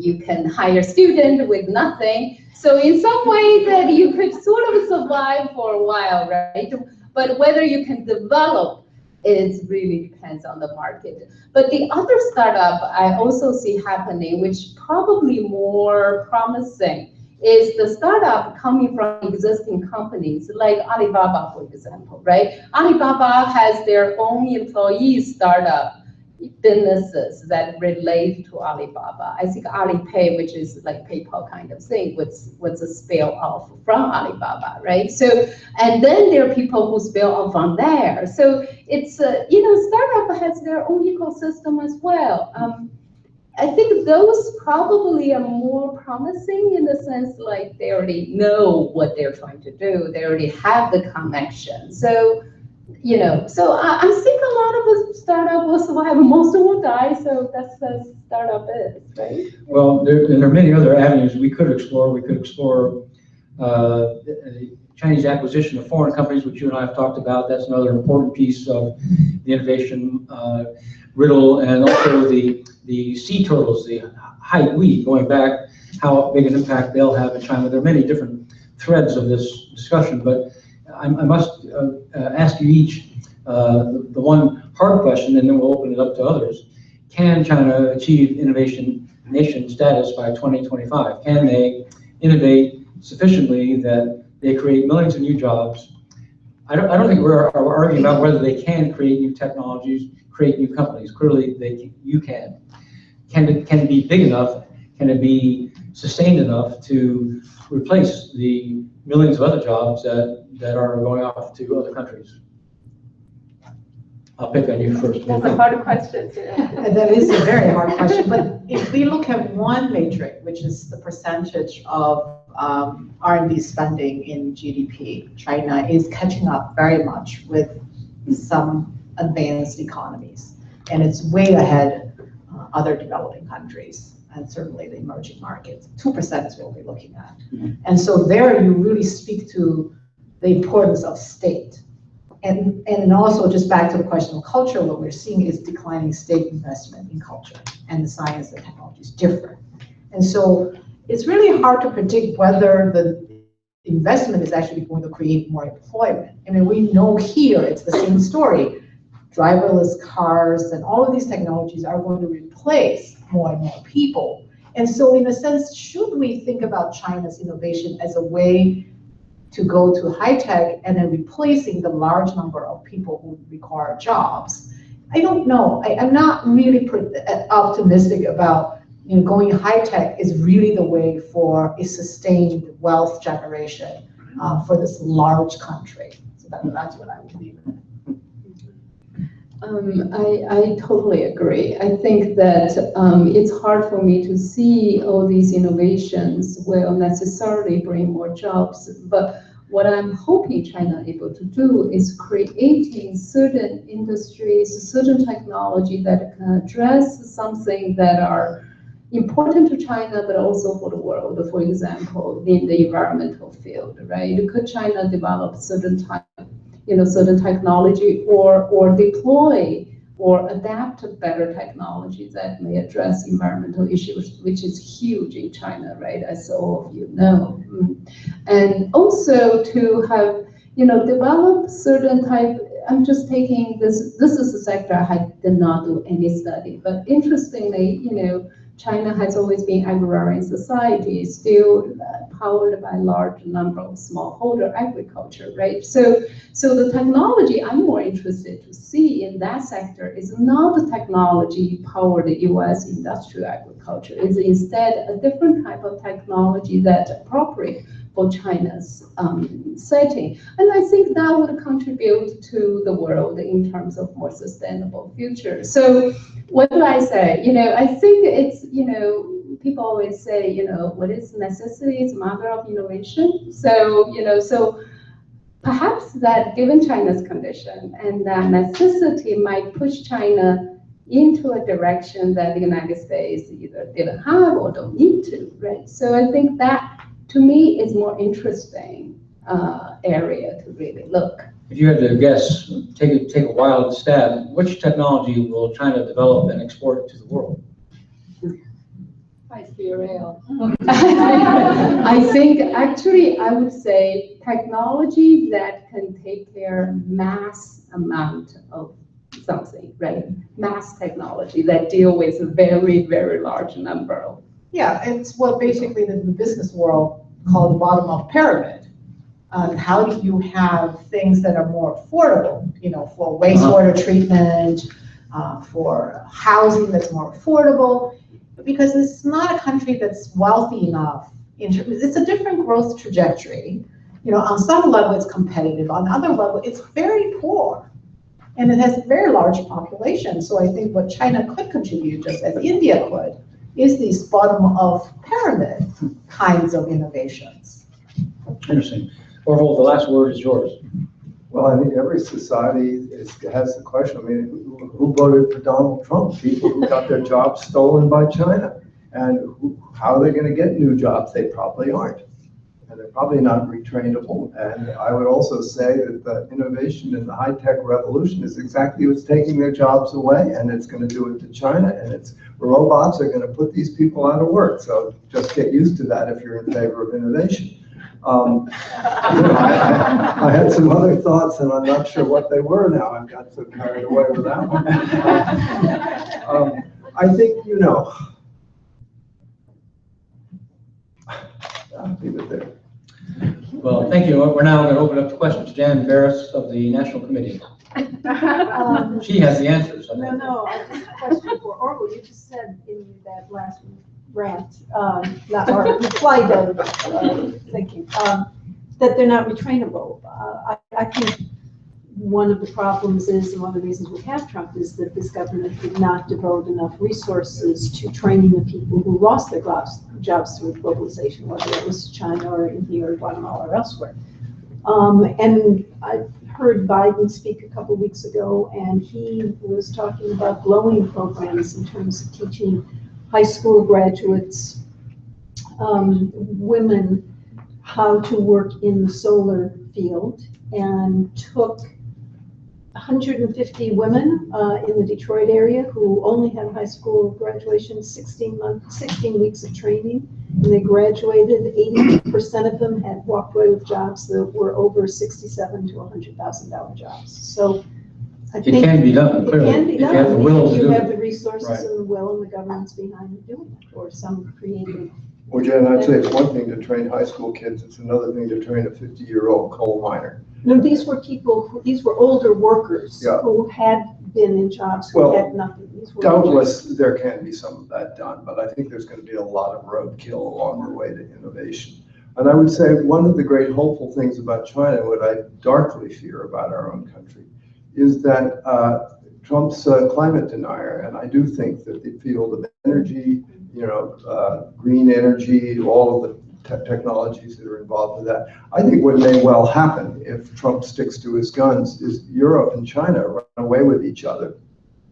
You can hire student with nothing. So in some way that you could sort of survive for a while, right? But whether you can develop it really depends on the market. But the other startup I also see happening, which probably more promising, is the startup coming from existing companies like Alibaba, for example, right? Alibaba has their own employee startup businesses that relate to Alibaba. I think Alipay, which is like PayPal kind of thing, was a spill off from Alibaba, right? So, and then there are people who spill off from there. So it's, startup has their own ecosystem as well. I think those probably are more promising in the sense like they already know what they're trying to do. They already have the connection. So, I think a lot of the startup will survive, most will die. So that's the startup is, right? Well, there are many other avenues we could explore. We could explore Chinese acquisition of foreign companies, which you and I have talked about. That's another important piece of the innovation riddle, and also the sea turtles, the hai going back, how big an impact they'll have in China. There are many different threads of this discussion, but I must ask you each the one hard question, and then we'll open it up to others. Can China achieve innovation nation status by 2025? Can they innovate sufficiently that they create millions of new jobs? I don't think we're arguing about whether they can create new technologies, create new companies. Clearly, you can. Can it be big enough? Can it be sustained enough to replace the millions of other jobs that are going off to other countries? I'll pick on you first. That's a hard question. That is a very hard question, but if we look at one metric, which is the percentage of R&D spending in GDP, China is catching up very much with some advanced economies, and it's way ahead other developing countries, and certainly the emerging markets. 2% is what we're looking at. And so there you really speak to the importance of state. And also just back to the question of culture, what we're seeing is declining state investment in culture, and the science and technology is different. And so it's really hard to predict whether the investment is actually going to create more employment. I mean, we know here it's the same story. Driverless cars and all of these technologies are going to replace more and more people. And so in a sense, should we think about China's innovation as a way to go to high tech and then replacing the large number of people who require jobs? I don't know. I'm not really optimistic about going high tech is really the way for a sustained wealth generation for this large country. So that's what I would believe in. I totally agree. I think that it's hard for me to see all these innovations will necessarily bring more jobs. But what I'm hoping China is able to do is creating certain industries, certain technology that can address something that are important to China, but also for the world. For example, in the environmental field, right? Could China develop certain technology or deploy or adapt better technology that may address environmental issues, which is huge in China, right? As all of you know. And also to have, develop certain type, I'm just taking this is a sector I did not do any study, but interestingly, China has always been agrarian society, still powered by a large number of smallholder agriculture, right? So the technology I'm more interested to see in that sector is not the technology powered U.S. industrial agriculture. It's instead a different type of technology that's appropriate for China's setting. And I think that would contribute to the world in terms of more sustainable future. So what do I say? I think it's, people always say, what is necessity is mother of innovation. So, so perhaps that given China's condition and that necessity might push China into a direction that the United States either didn't have or don't need to, right? So I think that, to me, is more interesting area to really look. If you had to guess, take a wild stab, which technology will China develop and export to the world? High-speed rail. I think actually I would say technology that can take care mass amount of something, right? Mass technology that deal with a very, very large number. Yeah, it's what basically the business world call the bottom of pyramid. How do you have things that are more affordable, for wastewater treatment, for housing that's more affordable? Because it's not a country that's wealthy enough. It's a different growth trajectory. On some level it's competitive, on other level it's very poor. And it has a very large population. So I think what China could contribute, just as India could, is these bottom of pyramid kinds of innovations. Interesting. Orville, the last word is yours. Well, I think every society has the question. I mean, who voted for Donald Trump? People who got their jobs stolen by China. And how are they going to get new jobs? They probably aren't. And they're probably not retrainable. And I would also say that the innovation in the high-tech revolution is exactly what's taking their jobs away, and it's going to do it to China, and robots are going to put these people out of work. So just get used to that if you're in favor of innovation. I had some other thoughts, and I'm not sure what they were now. I got so carried away with that one. I think, I'll leave it there. Well, thank you. We're now going to open up to questions. Jan Barris of the National Committee. She has the answers. I think. No, I just a question for Orville. You just said in that last rant, not our reply though, thank you, that they're not retrainable. I think one of the problems is, and one of the reasons we have Trump is that this government did not devote enough resources to training the people who lost their jobs through globalization, whether it was China or India or Guatemala or elsewhere. And I heard Biden speak a couple weeks ago, and he was talking about glowing programs in terms of teaching high school graduates, women, how to work in the solar field, and took 150 women in the Detroit area who only had high school graduation, 16 weeks of training, and they graduated. 80% of them had walked away with jobs that were over $67,000 to $100,000 jobs. So I think it can be done. Clearly, it can be if done. you have the will to you do have it. the resources Right. and the will, and the government's behind doing it, or some creative. Well, Jen, I'd say it's one thing to train high school kids. It's another thing to train a 50-year-old coal miner. No, these were people. These were older workers Yeah. who had been in jobs who Well, had nothing. These were Doubtless, there can be some of that done, but I think there's going to be a lot of roadkill along the way to innovation. And I would say one of the great hopeful things about China, what I darkly fear about our own country, is that Trump's a climate denier. And I do think that the field of energy, green energy, all of the technologies that are involved with that. I think what may well happen if Trump sticks to his guns is Europe and China run away with each other.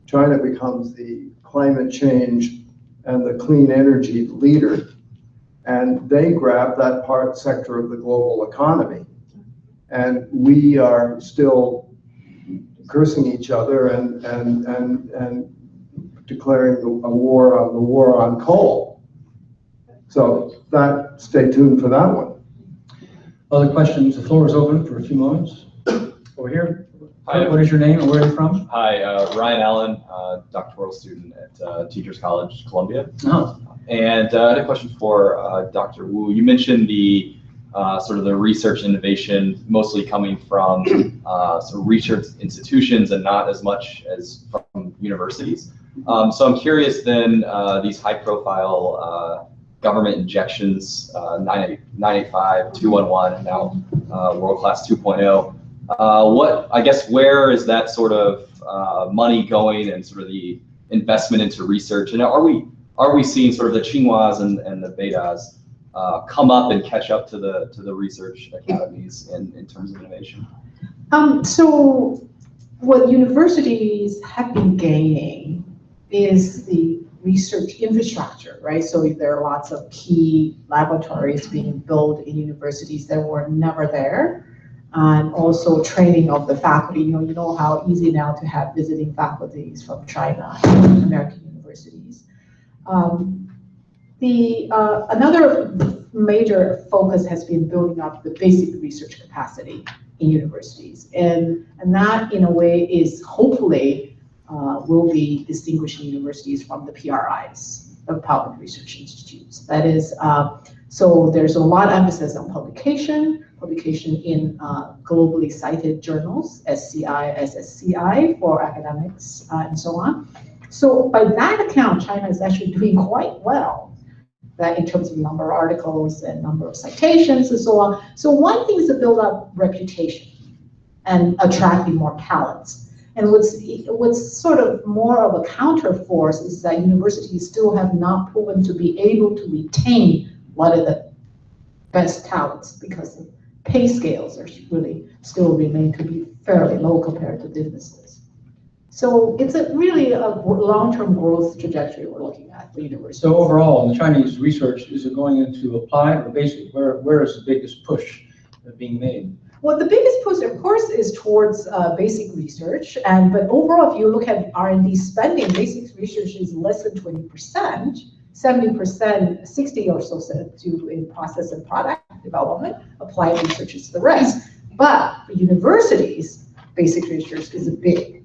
China becomes the climate change and the clean energy leader, and they grab that sector of the global economy. And we are still cursing each other and declaring a war on coal. So stay tuned for that one. Other questions? The floor is open for a few moments. Over here. Hi. What is your name and where are you from? Hi, Ryan Allen, doctoral student at Teachers College, Columbia. Oh. And I had a question for Dr. Wu. You mentioned the sort of the research innovation mostly coming from sort of research institutions and not as much as from universities. So I'm curious then, these high-profile government injections, 985, 211, now World Class 2.0. Where is that sort of money going and sort of the investment into research? And are we seeing sort of the Tsinghuas and the Betas come up and catch up to the research academies in terms of innovation? So what universities have been gaining is the research infrastructure, right? So there are lots of key laboratories being built in universities that were never there. And also training of the faculty. You know how easy now to have visiting faculties from China and American universities. Another major focus has been building up the basic research capacity in universities. And that, in a way, is hopefully will be distinguishing universities from the PRIs, the Public Research Institutes. That is, so there's a lot of emphasis on publication in globally cited journals, SCI, SSCI for academics, and so on. So by that account, China is actually doing quite well, that in terms of number of articles and number of citations and so on. So one thing is to build up reputation and attracting more talents. And what's sort of more of a counterforce is that universities still have not proven to be able to retain a lot of the best talents because the pay scales are really still remain to be fairly low compared to businesses. So it's really a long-term growth trajectory we're looking at for universities. So overall, in the Chinese research, is it going into applied or basic? Where is the biggest push being made? Well, the biggest push, of course, is towards basic research. But overall, if you look at R&D spending, basic research is less than 20%. 70%, 60 or so to in process and product development. Applied research is the rest. But for universities, basic research is a big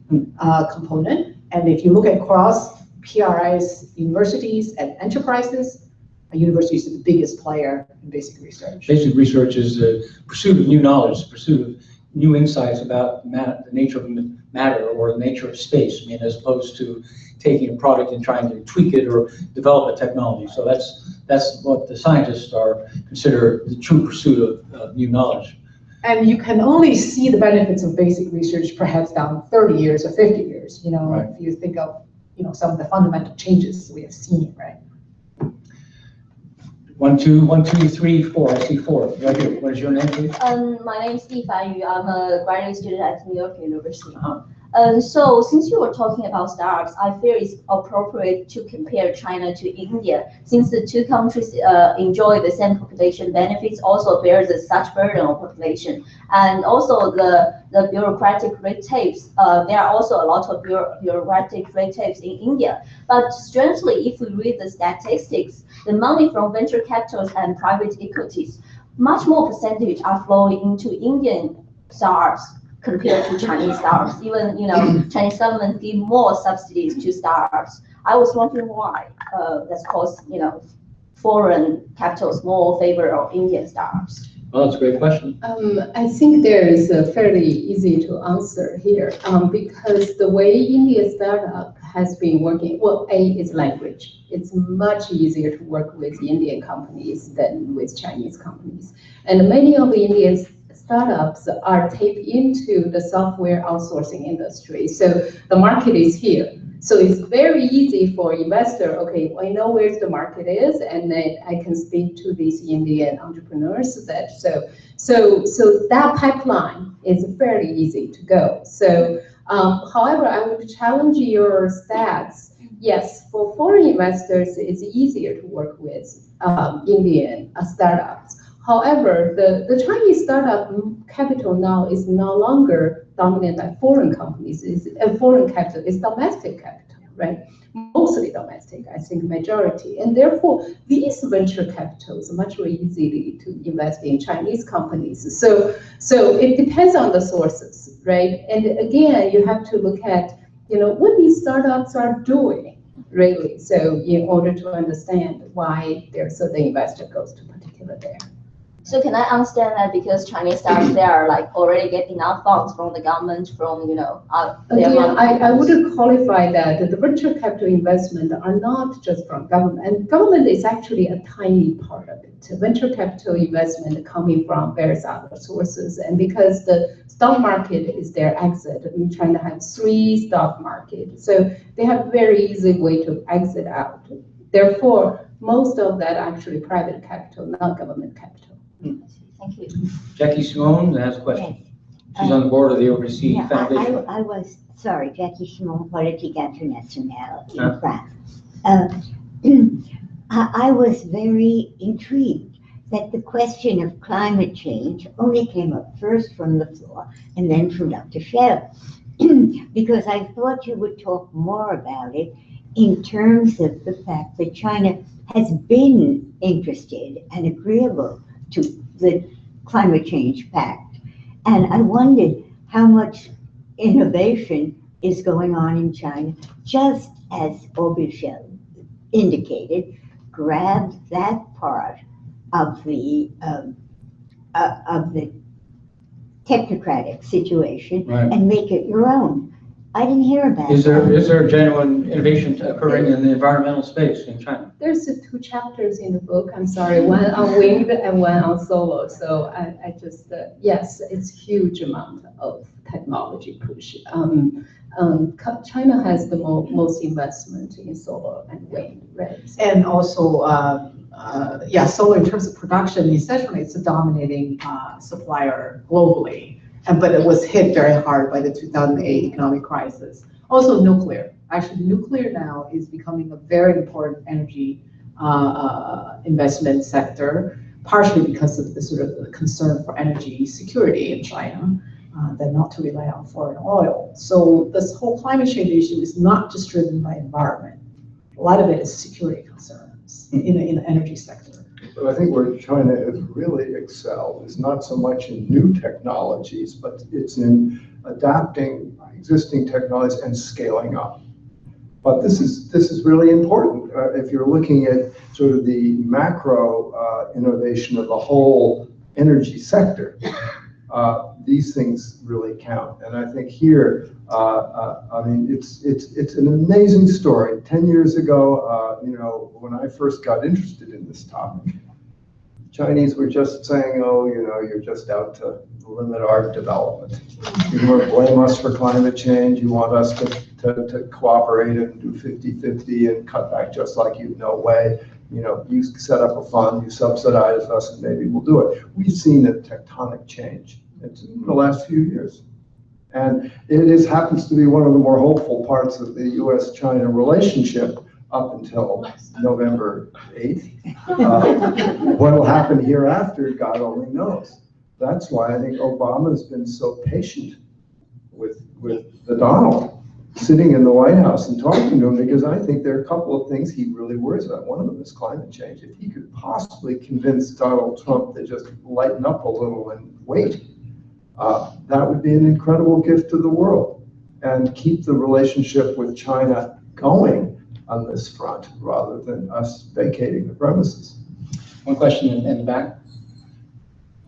component. And if you look at across PRIs, universities, and enterprises, universities are the biggest player in basic research. Basic research is the pursuit of new knowledge, the pursuit of new insights about the nature of matter or the nature of space, I mean, as opposed to taking a product and trying to tweak it or develop a technology. So that's what the scientists are consider the true pursuit of new knowledge. And you can only see the benefits of basic research perhaps down 30 years or 50 years, you know, right. If you think of, you know, some of the fundamental changes we have seen, right? 1, 2, 1, 2, 3, 4. I see 4 right here. What is your name, please? My name is Li Fanyu. I'm a graduate student at New York University. So since you were talking about startups, I feel it's appropriate to compare China to India, since the two countries enjoy the same population benefits, also bear the such burden of population, and also the bureaucratic red tapes. There are also a lot of bureaucratic red tapes in India. But strangely, if we read the statistics, the money from venture capitals and private equities, much more percentage are flowing into Indian startups compared to Chinese startups. Even, you know, Chinese government give more subsidies to startups. I was wondering why. That's because, you know, foreign capitals more favor of Indian startups. Well, that's a great question. I think there is a fairly easy to answer here because the way India startup has been working, well, A is language. It's much easier to work with Indian companies than with Chinese companies. And many of the Indian startups are tapped into the software outsourcing industry. So the market is here. So it's very easy for investor, okay, I know where the market is, and then I can speak to these Indian entrepreneurs. So that pipeline is fairly easy to go. So, however, I would challenge your stats. Yes, for foreign investors, it's easier to work with Indian startups. However, the Chinese startup capital now is no longer dominated by foreign companies. Foreign capital is domestic capital, right? Mostly domestic, I think majority. And therefore, these venture capitals are much more easy to invest in Chinese companies. So it depends on the sources, right? And again, you have to look at, you know, what these startups are doing, really. So in order to understand why there's the investor goes to particular there. So can I understand that because Chinese startups, they are like already getting enough funds from the government, from, you know, again, I wouldn't qualify that. The venture capital investment are not just from government, and government is actually a tiny part of it. Venture capital investment coming from various other sources, and because the stock market is their exit, in China has 3 stock markets, so they have very easy way to exit out. Therefore, most of that actually private capital, not government capital. Thank you. Jackie Simone has a question. Yes. She's on the board of the Overseas Foundation. I was, sorry, Jackie Simon, Politique Internationale in Huh? France. I was very intrigued that the question of climate change only came up first from the floor and then from Dr. Schell, because I thought you would talk more about it in terms of the fact that China has been interested and agreeable to the Climate Change Pact. And I wondered how much innovation is going on in China, just as Orville indicated, grab that part of the technocratic situation Right. and make it your own. I didn't hear about Is that. there genuine innovation occurring in the environmental space in China? There's 2 chapters in the book, I'm sorry, one on wind and one on solar. So I just, yes, it's huge amount of technology push. China has the most investment in solar and wind, right? And also, yeah, solar in terms of production, essentially it's a dominating supplier globally. But it was hit very hard by the 2008 economic crisis. Also nuclear. Actually, nuclear now is becoming a very important energy investment sector, partially because of the sort of the concern for energy security in China, that not to rely on foreign oil. So this whole climate change issue is not just driven by environment. A lot of it is security concerns in the energy sector. But I think where China has really excelled is not so much in new technologies, but it's in adapting existing technologies and scaling up. But this is really important. If you're looking at sort of the macro innovation of the whole energy sector, these things really count. And I think here, I mean, it's an amazing story. 10 years ago, you know, when I first got interested in this topic, Chinese were just saying, oh, you know, you're just out to limit our development. You want to blame us for climate change. You want us to cooperate and do 50-50 and cut back just like you. No way. You know, you set up a fund, you subsidize us, and maybe we'll do it. We've seen a tectonic change in the last few years. And it happens to be one of the more hopeful parts of the U.S. China relationship up until November 8th. What will happen hereafter, God only knows. That's why I think Obama has been so patient with the Donald, sitting in the White House and talking to him, because I think there are a couple of things he really worries about. One of them is climate change. If he could possibly convince Donald Trump to just lighten up a little and wait, that would be an incredible gift to the world and keep the relationship with China going on this front, rather than us vacating the premises. One question in the back.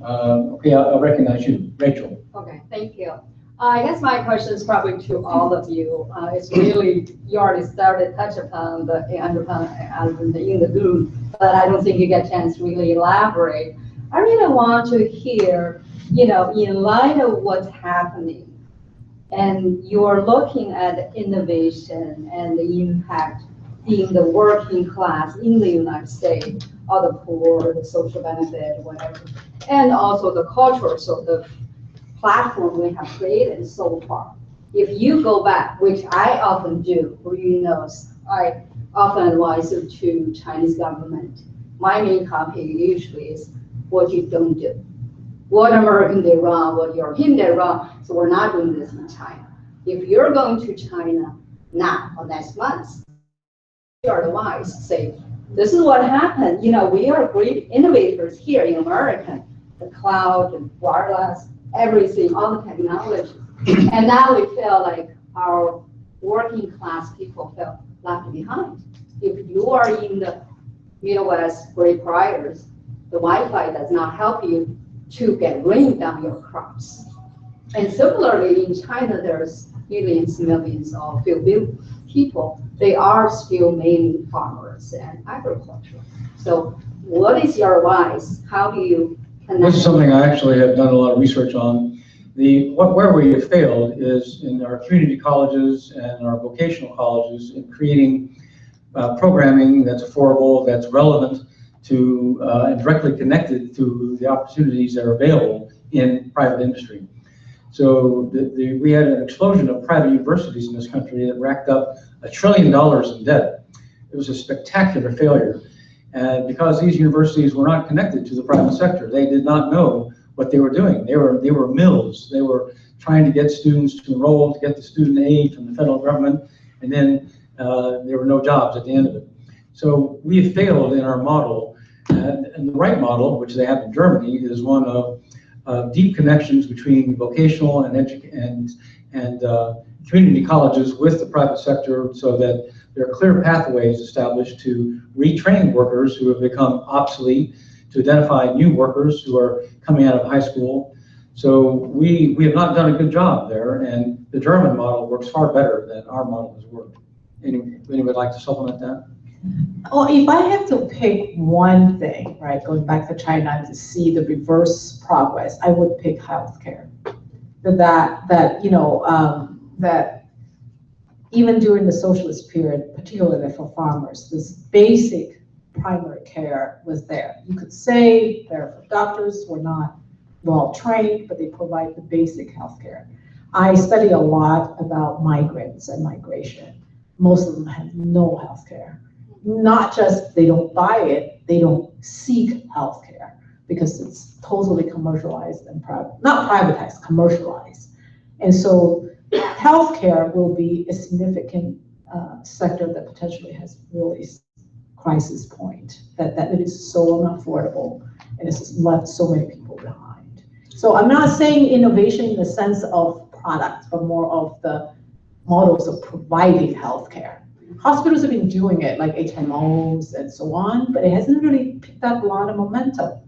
Okay, I'll recognize you, Rachel. Okay, thank you. I guess my question is probably to all of you. It's really, you already started touch upon the elephant in the room, but I don't think you get a chance to really elaborate. I really want to hear, you know, in light of what's happening, and you're looking at innovation and the impact in the working class in the United States, or the poor, the social benefit, whatever, and also the cultural sort of platform we have created so far. If you go back, which I often do, who you know, I often advise to Chinese government, my main copy usually is what you don't do. What American did wrong, what European did wrong, so we're not doing this in China. If you're going to China now or next month, your advice, say, this is what happened. You know, we are great innovators here in America, the cloud, the wireless, everything, all the technology. And now we feel like our working class people feel left behind. If you are in the Midwest, great priors, the Wi-Fi does not help you to get rain on your crops. And similarly, in China, there's millions of people. They are still mainly farmers and agriculture. So what is your advice? How do you connect? This is something I actually have done a lot of research on. Where we have failed is in our community colleges and our vocational colleges in creating programming that's affordable, that's relevant to and directly connected to the opportunities that are available in private industry. So we had an explosion of private universities in this country that racked up $1 trillion in debt. It was a spectacular failure. And because these universities were not connected to the private sector, they did not know what they were doing. They were mills. They were trying to get students to enroll, to get the student aid from the federal government, and then there were no jobs at the end of it. So we have failed in our model, and the right model, which they have in Germany, is one of deep connections between vocational and community colleges with the private sector so that there are clear pathways established to retrain workers who have become obsolete, to identify new workers who are coming out of high school. So we have not done a good job there, and the German model works far better than our model has worked. Anybody like to supplement that? Oh, if I have to pick one thing, right, going back to China to see the reverse progress, I would pick healthcare. That even during the socialist period, particularly for farmers, this basic primary care was there. You could say their doctors were not well trained, but they provide the basic healthcare. I study a lot about migrants and migration. Most of them have no healthcare. Not just they don't buy it, they don't seek healthcare because it's totally commercialized and not privatized, commercialized. And so healthcare will be a significant sector that potentially has really crisis point, that it is so unaffordable and it's left so many people behind. So I'm not saying innovation in the sense of products, but more of the models of providing healthcare. Hospitals have been doing it, like HMOs and so on, but it hasn't really picked up a lot of momentum.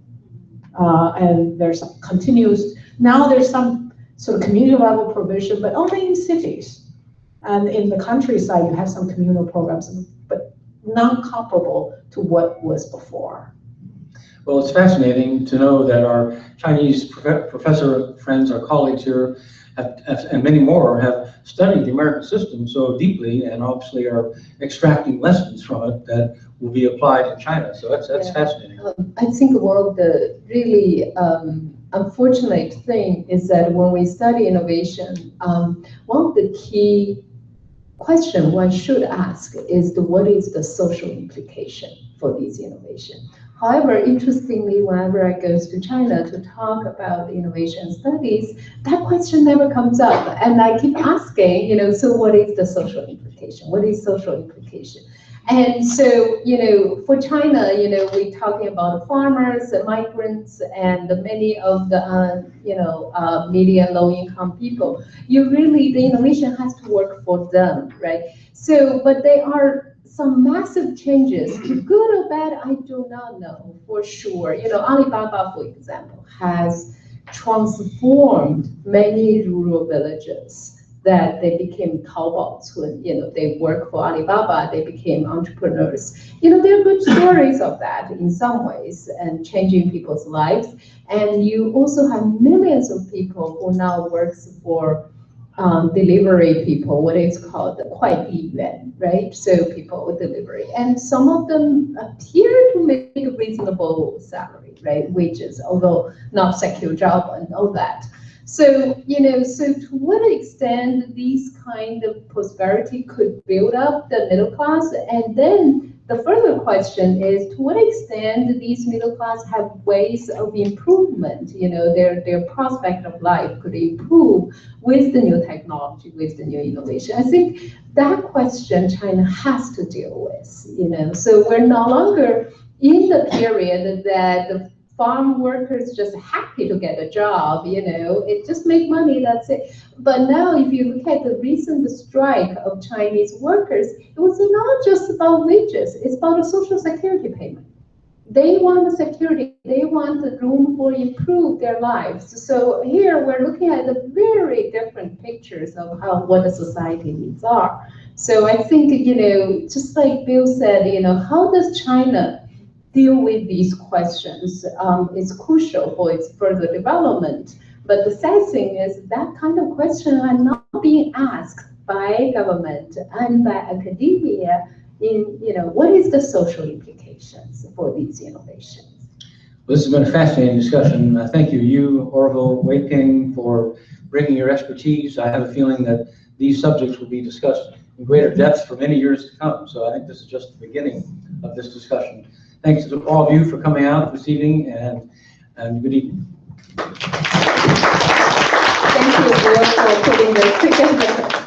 And there's some continuous, now there's some sort of community level provision, but only in cities. And in the countryside, you have some communal programs, but not comparable to what was before. Well, it's fascinating to know that our Chinese professor friends, our colleagues here, and many more have studied the American system so deeply and obviously are extracting lessons from it that will be applied in China. So that's fascinating. I think one of the really unfortunate thing is that when we study innovation, one of the key questions one should ask is what is the social implication for these innovations? However, interestingly, whenever I go to China to talk about innovation studies, that question never comes up. And I keep asking, so what is the social implication? What is social implication? And so, for China, we're talking about farmers, migrants, and many of the, medium low-income people. The innovation has to work for them, right? So, but they are some massive changes, good or bad, I do not know for sure. Alibaba, for example, has transformed many rural villages that they became Taobaos when, they work for Alibaba, they became entrepreneurs. There are good stories of that in some ways and changing people's lives. And you also have millions of people who now works for delivery people, what is called the Kuaiyuan, right? So people with delivery. And some of them appear to make a reasonable salary, right? Wages, although not secure job and all that. So, so to what extent these kind of prosperity could build up the middle class? And then the further question is, to what extent these middle class have ways of improvement? Their prospect of life could improve with the new technology, with the new innovation. I think that question China has to deal with, So we're no longer in the period that the farm workers just happy to get a job, it just make money, that's it. But now if you look at the recent strike of Chinese workers, it was not just about wages, it's about a social security payment. They want the security, they want the room for improve their lives. So here we're looking at the very different pictures of what the society needs are. So I think, just like Bill said, how does China deal with these questions is crucial for its further development. But the sad thing is that kind of question are not being asked by government and by academia in, what is the social implications for these innovations? Well, this has been a fascinating discussion. Thank you, Orville, Wei Ping, for bringing your expertise. I have a feeling that these subjects will be discussed in greater depth for many years to come. So I think this is just the beginning of this discussion. Thanks to all of you for coming out this evening, and good evening. Thank you, Bill, for putting this together.